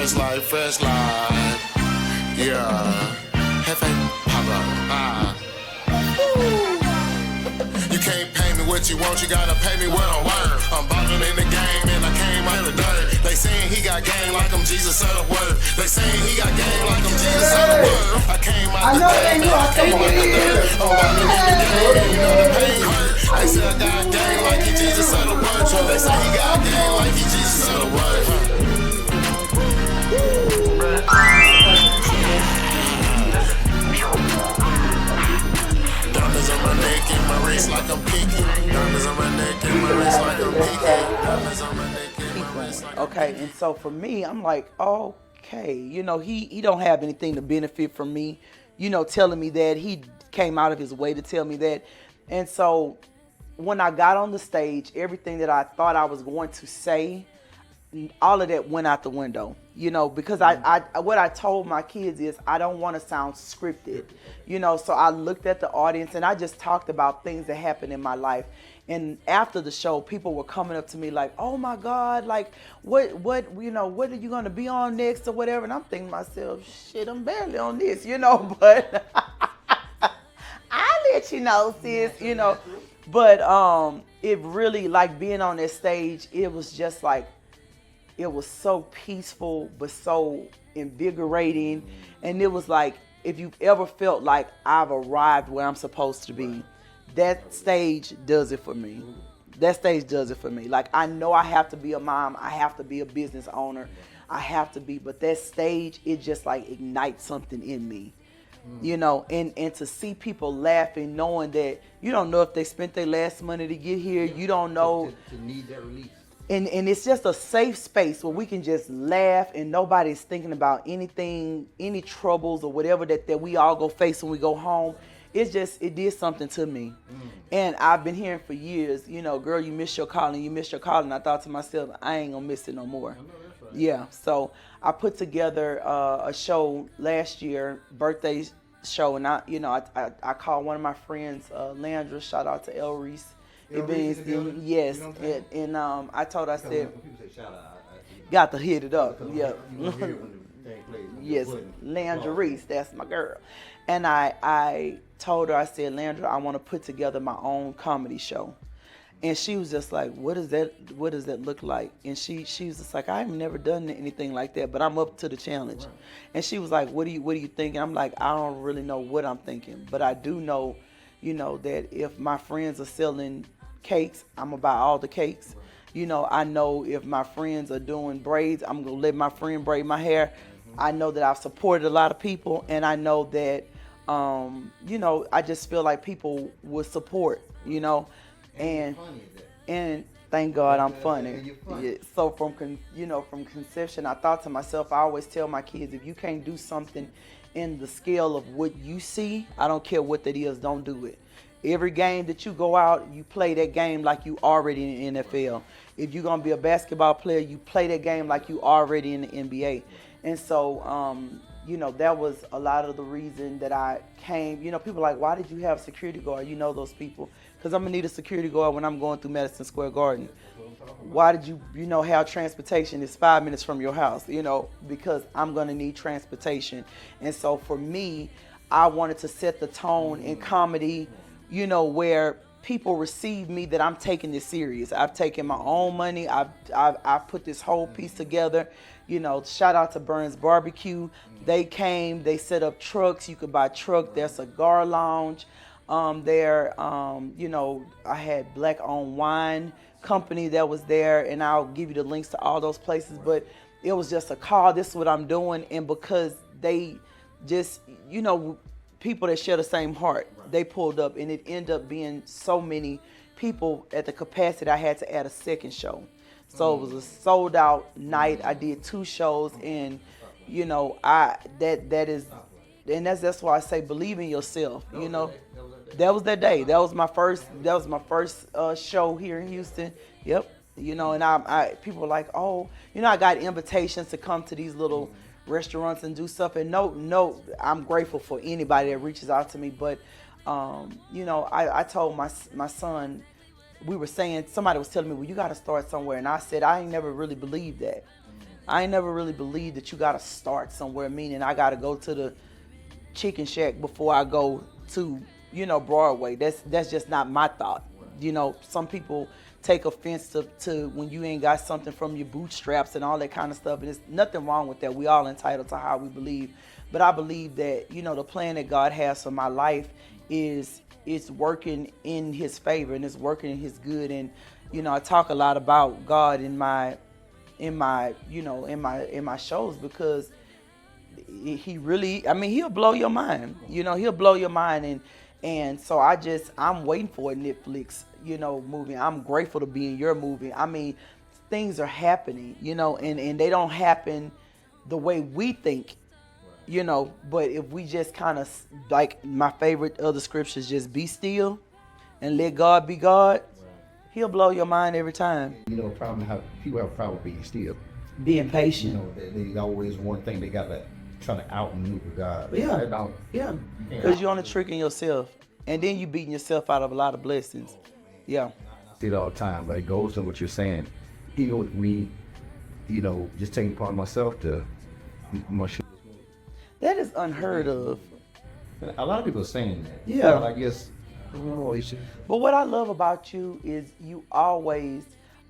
fresh life. Yeah. Hefe, Pablo. You can't pay me what you want, you gotta pay me what I'm worth. I'm ballin' in the game and I came out of the dirt. They saying he got game like I'm Jesus of the word. They saying he got game like I'm Jesus of the word. I came out the game and I came out the dirt. I'm ballin' in the game and you know the pain hurt. They say I got game like he Jesus of the word. They say he got game like he Jesus of the word. Diamonds on my neck and my wrist like I'm pinky. Diamonds on my neck and my wrist like I'm pinky. Diamonds on my neck and my wrist like I'm pinky. Okay, and so for me, I'm like, okay, you know, he don't have anything to benefit from me, you know, telling me that. He came out of his way to tell me that. And so when I got on the stage, everything that I thought I was going to say, all of that went out the window, you know, because I what I told my kids is I don't want to sound scripted, you know, so I looked at the audience and I just talked about things that happened in my life. And after the show, people were coming up to me like, oh my God, like what, you know, what are you going to be on next or whatever? And I'm thinking to myself, shit, I'm barely on this, you know, but I'll let you know, sis, you know, but it really, like being on that stage, it was just like, it was so peaceful, but so invigorating. And it was like, if you've ever felt like I've arrived where I'm supposed to be, that stage does it for me. That stage does it for me. Like, I know I have to be a mom. I have to be a business owner. I have to be, but that stage, it just like ignites something in me. You know, and to see people laughing, knowing that you don't know if they spent their last money to get here. You don't know. To need that release. And it's just a safe space where we can just laugh and nobody's thinking about anything, any troubles or whatever that we all go face when we go home. It did something to me. And I've been hearing for years, you know, girl, you missed your calling, you missed your calling. I thought to myself, I ain't gonna miss it no more. Right. Yeah, so I put together a show last year, birthday show, and I called one of my friends, Landra, shout out to El Reese. Yes, you know and I told her, I said, got to hit it up. Yeah. Yes, Landra Reese, that's my girl. And I told her, I said, Landra, I want to put together my own comedy show. And she was just like, what does that look like? And she was just like, I've never done anything like that, but I'm up to the challenge. Right. And she was like, what do you think? And I'm like, I don't really know what I'm thinking, but I do know, you know, that if my friends are selling cakes, I'm gonna buy all the cakes. You know, I know if my friends are doing braids, I'm gonna let my friend braid my hair. I know that I've supported a lot of people, and I know that, you know, I just feel like people will support, you know, and thank God I'm funny. Yeah, so from conception, I thought to myself, I always tell my kids, if you can't do something in the scale of what you see, I don't care what that is, don't do it. Every game that you go out, you play that game like you already in the NFL. If you're going to be a basketball player, you play that game like you already in the NBA. And so, you know, that was a lot of the reason that I came. You know, people are like, why did you have a security guard? You know those people. Because I'm going to need a security guard when I'm going through Madison Square Garden. Why did you have transportation? It's 5 minutes from your house, you know, because I'm going to need transportation. And so for me, I wanted to set the tone in comedy, you know, where people receive me that I'm taking this serious. I've taken my own money. I've put this whole piece together. You know, shout out to Burns Barbecue. They came, they set up trucks. You could buy truck. There's a cigar lounge there. You know, I had Black-owned wine company that was there, and I'll give you the links to all those places. But it was just a call. This is what I'm doing, and because they just, you know, people that share the same heart, they pulled up, and it ended up being so many people at the capacity I had to add a second show. So it was a sold out night. I did 2 shows, and you know, that's why I say believe in yourself. You know, that was that day. That was my first show here in Houston. Yep. You know, and I people were like, oh, you know, I got invitations to come to these little restaurants and do stuff, and no, I'm grateful for anybody that reaches out to me, but you know, I told my son, we were saying, somebody was telling me, well, you got to start somewhere, and I said, I ain't never really believed that, I ain't never really believed that you gotta start somewhere, meaning I gotta go to the Chicken Shack before I go to, Broadway. That's just not my thought. Some people take offense to when you ain't got something from your bootstraps and all that kind of stuff. And there's nothing wrong with that. We all entitled to how we believe. But I believe that, the plan that God has for my life is working in his favor and it's working in his good. And, I talk a lot about God in my shows because he really, he'll blow your mind. He'll blow your mind. And so I'm waiting for a Netflix, movie. I'm grateful to be in your movie. Things are happening, and they don't happen the way we think, but if we just kind of, like my favorite other scriptures, just be still and let God be God, he'll blow your mind every time. Problem how people have a problem being still. Being patient. They always one thing they got to try to outmaneuver God. Yeah. Because you're only tricking yourself. And then you beating yourself out of a lot of blessings. Yeah. I see it all the time, but it goes to what you're saying. With me, just taking upon myself to that is unheard of. A lot of people are saying that. Yeah. But I guess, But what I love about you is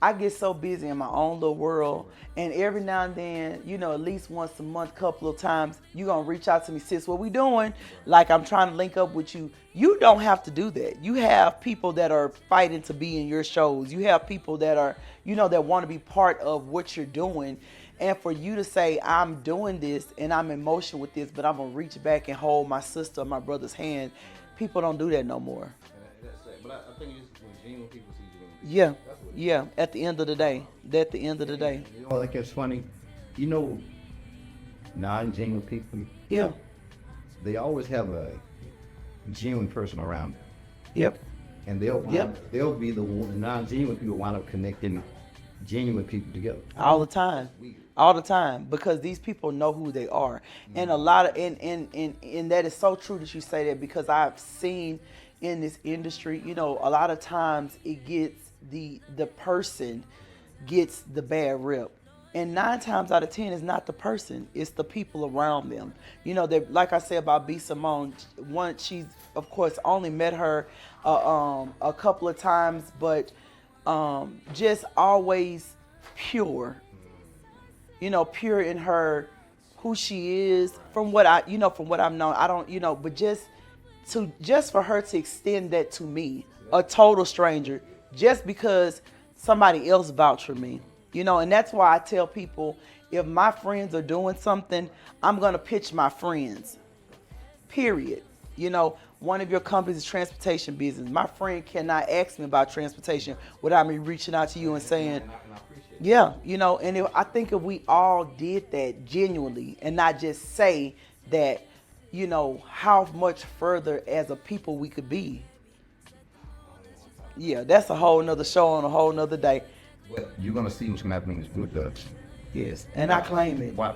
I get so busy in my own little world, and every now and then, at least once a month, couple of times, you're going to reach out to me, sis, what we doing? Like I'm trying to link up with you. You don't have to do that. You have people that are fighting to be in your shows. You have people that are, that want to be part of what you're doing. And for you to say, I'm doing this and I'm in motion with this, but I'm going to reach back and hold my sister or my brother's hand, people don't do that no more. But I think it's when genuine people see Yeah. Yeah, at the end of the day. Like it's funny, non-genuine people. Yeah. They always have a genuine person around them. Yep. And they'll be the non-genuine people wind up connecting genuine people together. All the time, because these people know who they are. And a lot of and that is so true that you say that, because I've seen in this industry, a lot of times it gets the person gets the bad rep, and 9 times out of 10 is not the person, it's the people around them. That, like I said about B. Simone, she's of course only met her a couple of times, but just always pure, pure in her who she is. From what I've known, I don't, but just for her to extend that to me, a total stranger, just because somebody else vouched for me, and that's why I tell people, if my friends are doing something, I'm going to pitch my friends, period. One of your companies is transportation business. My friend cannot ask me about transportation without me reaching out to you and saying, yeah, and I think if we all did that genuinely and not just say that, how much further as a people we could be. Yeah, that's a whole nother show on a whole nother day. But you're gonna see what's gonna happen with us. Yes, and I claim it. Watch.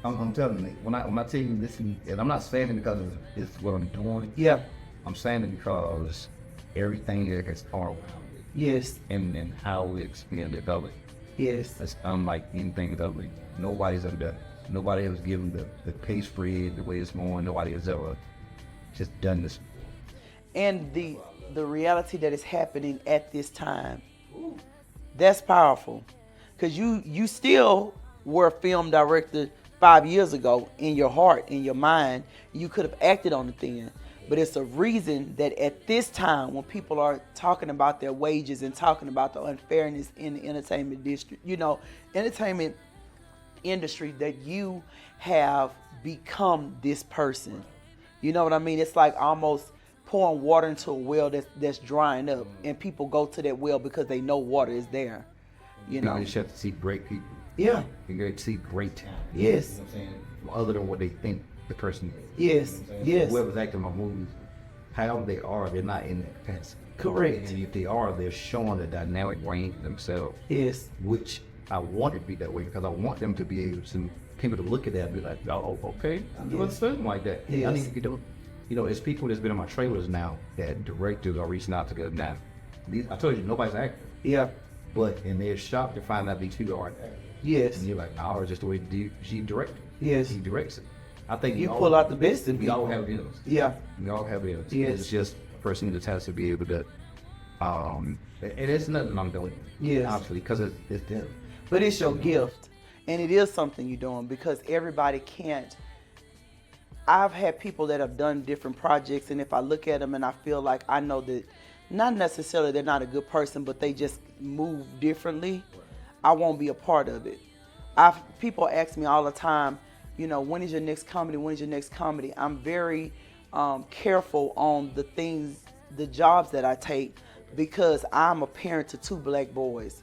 I'm telling you, when I tell you this, and I'm not saying it because it's what I'm doing. Yeah. I'm saying it because everything that gets around it. Yes. And how it's being developed. Yes. It's unlike anything developed. Nobody's ever done. Nobody has given the pace spread the way it's going. Nobody has ever just done this. And the reality that is happening at this time, that's powerful. Because you still were a film director 5 years ago in your heart, in your mind. You could have acted on it then. But it's a reason that at this time, when people are talking about their wages and talking about the unfairness in the entertainment district, entertainment industry, that you have become this person. You know what I mean? It's like almost pouring water into a well that's drying up, and people go to that well because they know water is there. You know, you just have to see great people. Yeah. You get to see great talent. Yes. You know what I'm saying? Other than what they think the person is. Yes. Yes. Whoever's acting my movies, however they are, they're not in that capacity. Correct. And if they are, they're showing the dynamic range themselves. Yes. Which I want it to be that way, because I want them to be able to, people to look at that and be like, oh, okay, I'm doing something like that. Yes. I need to get them. It's people that's been in my trailers now that directors are reaching out to them now. I told you, nobody's acting. Yeah. But, and they're shocked to find out these people are Yes. And you're like, no, it's just the way she directed. Yes. He directs it. I think You pull out the best in we all people. have ills. Yeah. We all have ills. Yes. It's just a person that has to be able to, and it's nothing I'm doing. Yes. Obviously, because it's them. But it's your gift. And it is something you're doing because everybody can't. I've had people that have done different projects, and if I look at them and I feel like I know that not necessarily they're not a good person, but they just move differently, I won't be a part of it. People ask me all the time, you know, when is your next comedy? When is your next comedy? I'm very careful on the things, the jobs that I take, because I'm a parent to 2 black boys.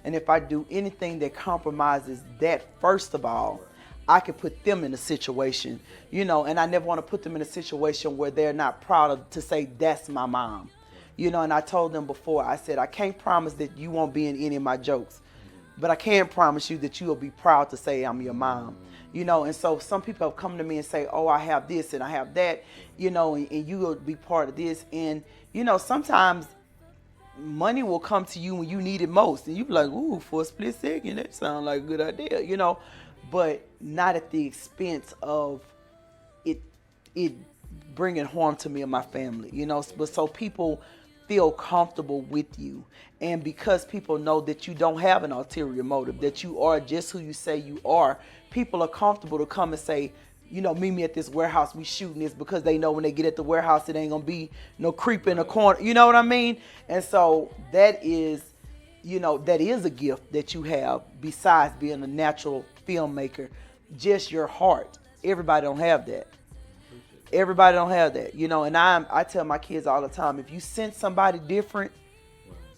And if I do anything that compromises that, first of all, I can put them in a situation, you know, and I never want to put them in a situation where they're not proud to say, that's my mom. You know, and I told them before, I said, I can't promise that you won't be in any of my jokes, but I can promise you that you will be proud to say I'm your mom. You know, and so some people have come to me and say, oh, I have this and I have that, you know, and you will be part of this. And, you know, sometimes money will come to you when you need it most. And you be like, ooh, for a split second, that sounds like a good idea, you know, but not at the expense of it bringing harm to me and my family, you know. But so people feel comfortable with you. And because people know that you don't have an ulterior motive, that you are just who you say you are, people are comfortable to come and say, you know, meet me at this warehouse, we shooting this, because they know when they get at the warehouse, it ain't gonna be no creep in the corner, you know what I mean? And so that is, you know, that is a gift that you have besides being a natural filmmaker, just your heart. Everybody don't have that. Everybody don't have that, you know, and I tell my kids all the time, if you sense somebody different,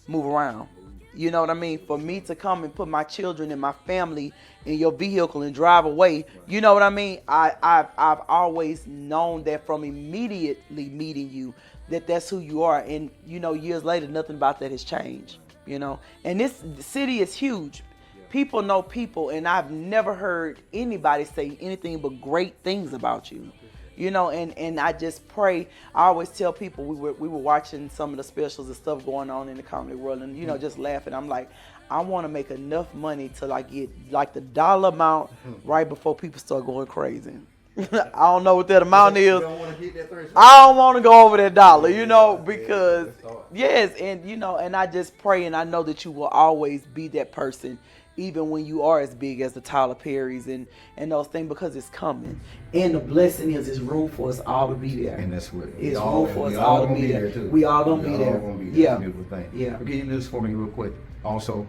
move around. You know what I mean? For me to come and put my children and my family in your vehicle and drive away, you know what I mean? I've always known that from immediately meeting you, that's who you are. And, you know, years later, nothing about that has changed, you know. And this city is huge. People know people, and I've never heard anybody say anything but great things about you. You know, and I just pray. I always tell people, we were watching some of the specials and stuff going on in the comedy world, and, you know, just laughing. I'm like, I want to make enough money to like get like the dollar amount right before people start going crazy. I don't know what that amount is. I don't want to go over that dollar, you know, because yes, and you know, and I just pray, and I know that you will always be that person, even when you are as big as the Tyler Perrys and those things, because it's coming. And the blessing is, it's room for us all to be there. And that's what it's room for us all to be there. Too. We all gonna be there. Yeah. Beautiful thing. Yeah. Getting this for me real quick. Also,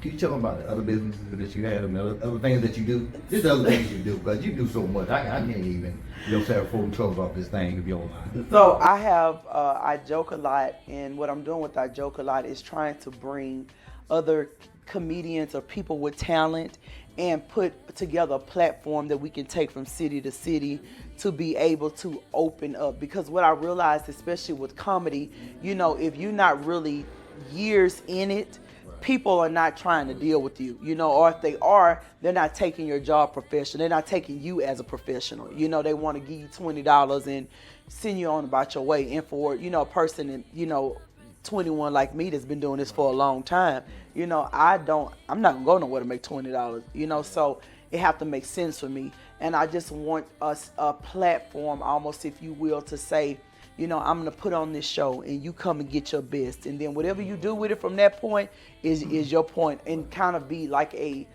can you tell them about the other businesses that you have and the other things that you do? Just the other things you do, because you do so much. I can't even, you know, say before we close off this thing, if you don't mind. So I have, I joke a lot, and what I'm doing with I joke a lot is trying to bring other comedians or people with talent and put together a platform that we can take from city to city to be able to open up. Because what I realized, especially with comedy, you know, if you're not really years in it, people are not trying to deal with you, you know, or if they are, they're not taking your job professional. They're not taking you as a professional. You know, they want to give you $20 and send you on about your way. And for, you know, a person, you know, 21 like me that's been doing this for a long time, you know, I'm not gonna go nowhere to make $20, you know, so it have to make sense for me. And I just want us a platform, almost, if you will, to say, you know, I'm gonna put on this show and you come and get your best, and then whatever you do with it from that point is your point, and kind of be like a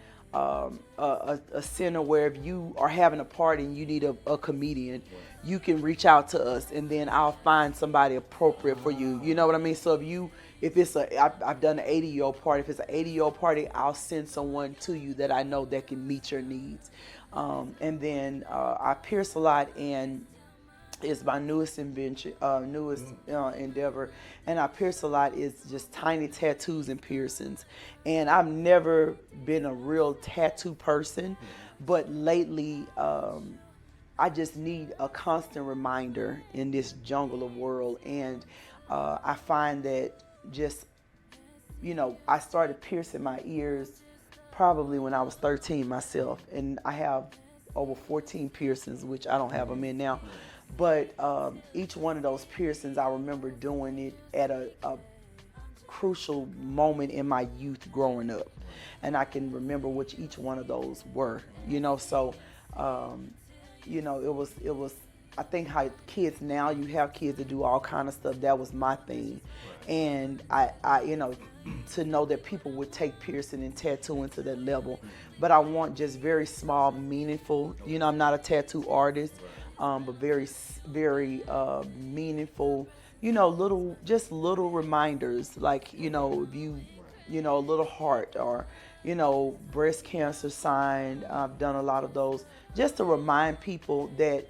center where if you are having a party and you need a comedian, you can reach out to us, and then I'll find somebody appropriate for you. You know what I mean? So if it's I've done an 80-year-old party. If it's an 80-year-old party, I'll send someone to you that I know that can meet your needs. And then I pierce a lot, and it's my newest invention, endeavor, and I pierce a lot is just tiny tattoos and piercings. And I've never been a real tattoo person, but lately I just need a constant reminder in this jungle of world. And I find that just, you know, I started piercing my ears probably when I was 13 myself, and I have over 14 piercings, which I don't have them in now. But each one of those piercings, I remember doing it at a crucial moment in my youth growing up, and I can remember which each one of those were. So it was. I think how kids now, you have kids that do all kind of stuff. That was my thing, and I to know that people would take piercing and tattooing to that level, but I want just very small, meaningful. I'm not a tattoo artist, but very, very meaningful. Little reminders, like if you, a little heart, or breast cancer sign. I've done a lot of those just to remind people that,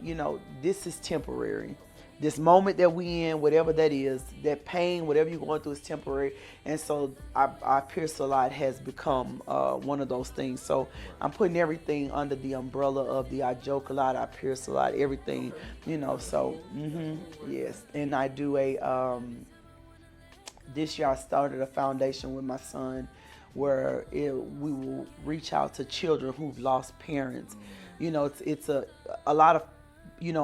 this is temporary. This moment that we in, whatever that is, that pain, whatever you're going through is temporary. And so I pierce a lot has become one of those things. So I'm putting everything under the umbrella of the I joke a lot, I pierce a lot, everything, so yes. And I do this year I started a foundation with my son where we will reach out to children who've lost parents. It's a lot of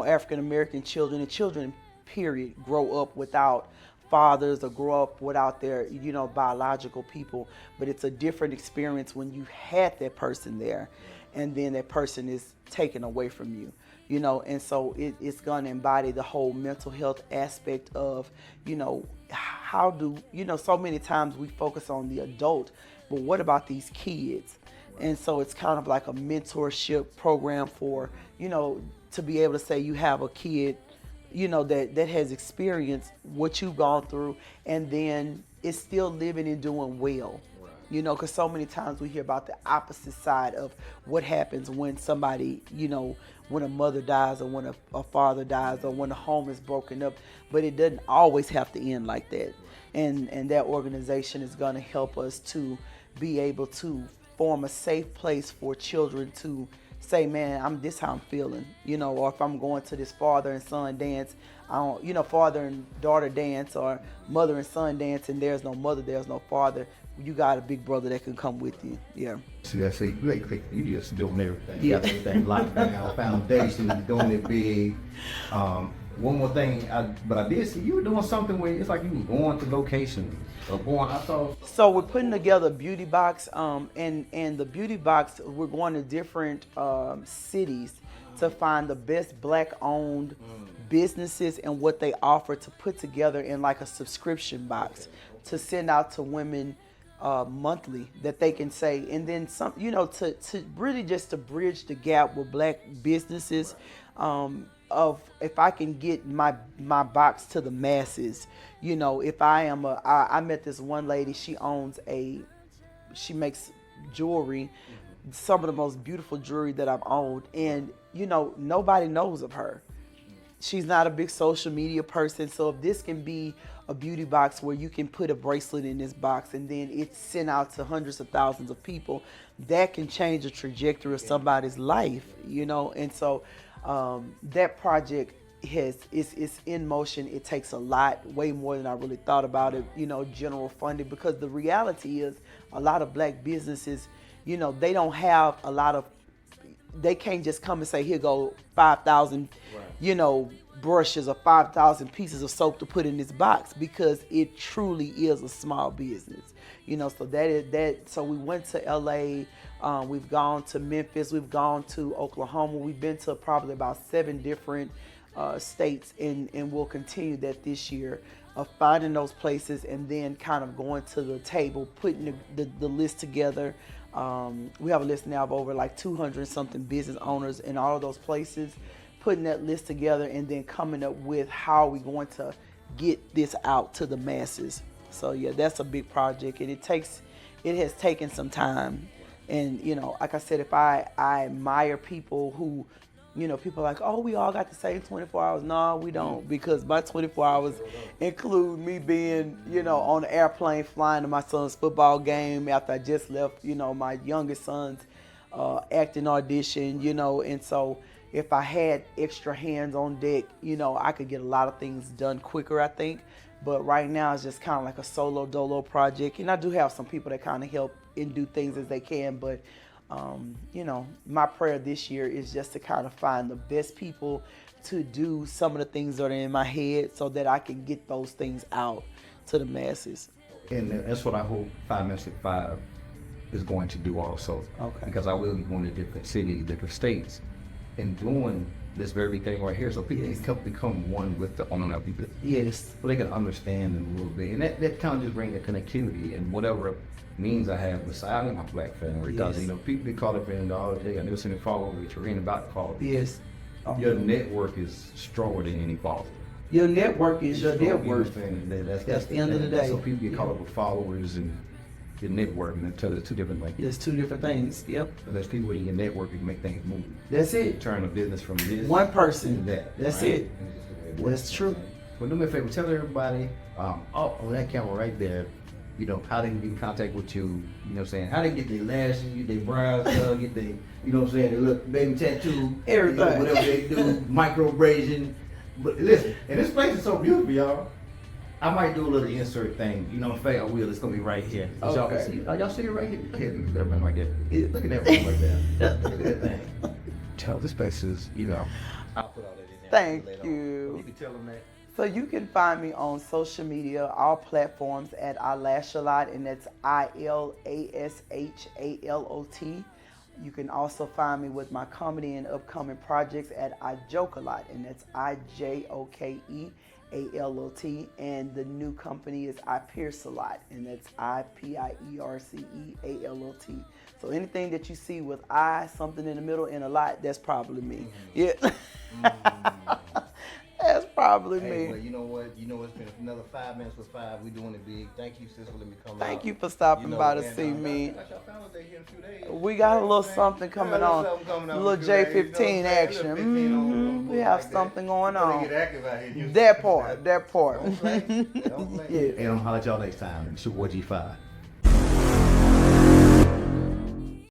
African American children and children period grow up without fathers or grow up without their biological people, but it's a different experience when you had that person there and then that person is taken away from you. And so it's going to embody the whole mental health aspect of, how do, so many times we focus on the adult, but what about these kids? And so it's kind of like a mentorship program for, to be able to say you have a kid, that has experienced what you've gone through and then is still living and doing well. Because so many times we hear about the opposite side of what happens when somebody, when a mother dies or when a father dies or when a home is broken up, but it doesn't always have to end like that. And that organization is going to help us to be able to form a safe place for children to say, man, this how I'm feeling, or if I'm going to this father and son dance, father and daughter dance or mother and son dance, and there's no mother, there's no father. You got a big brother that can come with you. Yeah. See, you just doing everything. You got everything locked down, foundation, doing it big. One more thing, but I did see you were doing something where it's like you were going to locations or So we're putting together a beauty box, and the beauty box, we're going to different cities to find the best Black-owned businesses and what they offer to put together in like a subscription box to send out to women monthly that they can say, and then some, to really just to bridge the gap with Black businesses. Of if I can get my box to the masses, if I met this one lady, she makes jewelry, some of the most beautiful jewelry that I've owned, and nobody knows of her. She's not a big social media person, so if this can be a beauty box where you can put a bracelet in this box and then it's sent out to hundreds of thousands of people, that can change the trajectory of somebody's life, and so that project is in motion. It takes a lot, way more than I really thought about it, general funding, because the reality is a lot of Black businesses, they don't have a lot of, they can't just come and say, here go 5,000, brushes or 5,000 pieces of soap to put in this box, because it truly is a small business, so that is that. So we went to LA, we've gone to Memphis, we've gone to Oklahoma, we've been to probably about 7 different states, and we'll continue that this year of finding those places and then kind of going to the table, putting the list together. We have a list now of over like 200 something business owners in all of those places, putting that list together and then coming up with how we're going to get this out to the masses. So yeah, that's a big project, and it has taken some time. And like I said, if I admire people who, people are like, oh, we all got the same 24 hours. No, we don't, because my 24 hours include me being, on an airplane flying to my son's football game after I just left, my youngest son's acting audition, and so if I had extra hands on deck, I could get a lot of things done quicker, I think. But right now it's just kind of like a solo dolo project, and I do have some people that kind of help and do things as they can, but my prayer this year is just to kind of find the best people to do some of the things that are in my head so that I can get those things out to the masses. And that's what I hope 5 Minutes with 5 is going to do also. Okay. Because I will be going to different cities, different states, and doing this very thing right here, so people can become one with the owner of people. Yes. So they can understand them a little bit, and that kind of just bring the connectivity and whatever means I have beside my black family. Because Yes. you know, people be caught up in the all day. I never seen a follower which are in about the follow. Yes. Your network is stronger than any follower. Your network is your net worth. That's the end of the day. So people get caught up with followers and your network, and they're two different things. There's two different things. Yep. There's people in your network who can make things move. That's it. Turn a business from this One person. to that. That's right? it. That's true. Well, do me a favor, tell everybody, on that camera right there, you know, how they can get in contact with you, you know what I'm saying? How they get their lashes, get their brows done, get their, you know what I'm saying, their little baby tattoo, Everything. you know, whatever they do, microabrasion. But listen, and this place is so beautiful, y'all. I might do a little insert thing, you know what I'm saying? I will, it's gonna be right here. Y'all can Okay. see, y'all see it right here? Look at that man right there. Yeah, look at that one right there. Look at that thing. Tell this place is, you know. I'll put all that in there. Thank later you. on. You can tell them that. So you can find me on social media, all platforms at I Lash a Lot, and that's ILASHALOT. You can also find me with my comedy and upcoming projects at I Joke a Lot, and that's IJOKEALOT. And the new company is I Pierce a Lot, and that's IPIERCEALOT. So anything that you see with I, something in the middle, and a lot, that's probably me. Yeah. That's probably Hey, me. well, you know what? You know, it's been another 5 Minutes with 5. We doing it big. Thank you, sis, for letting me come out. Thank you for stopping You know, by to man, see me. I got y'all Founders Day here in a few days. We got a little Man, something coming got a on. something coming A up in little a few days, you know what I'm J15 saying? action. A little 15 on We have like something that. going You better on. get active out here. That part. Don't play. Don't play. Yeah. And I'll holler at y'all next time. It's your boy G5.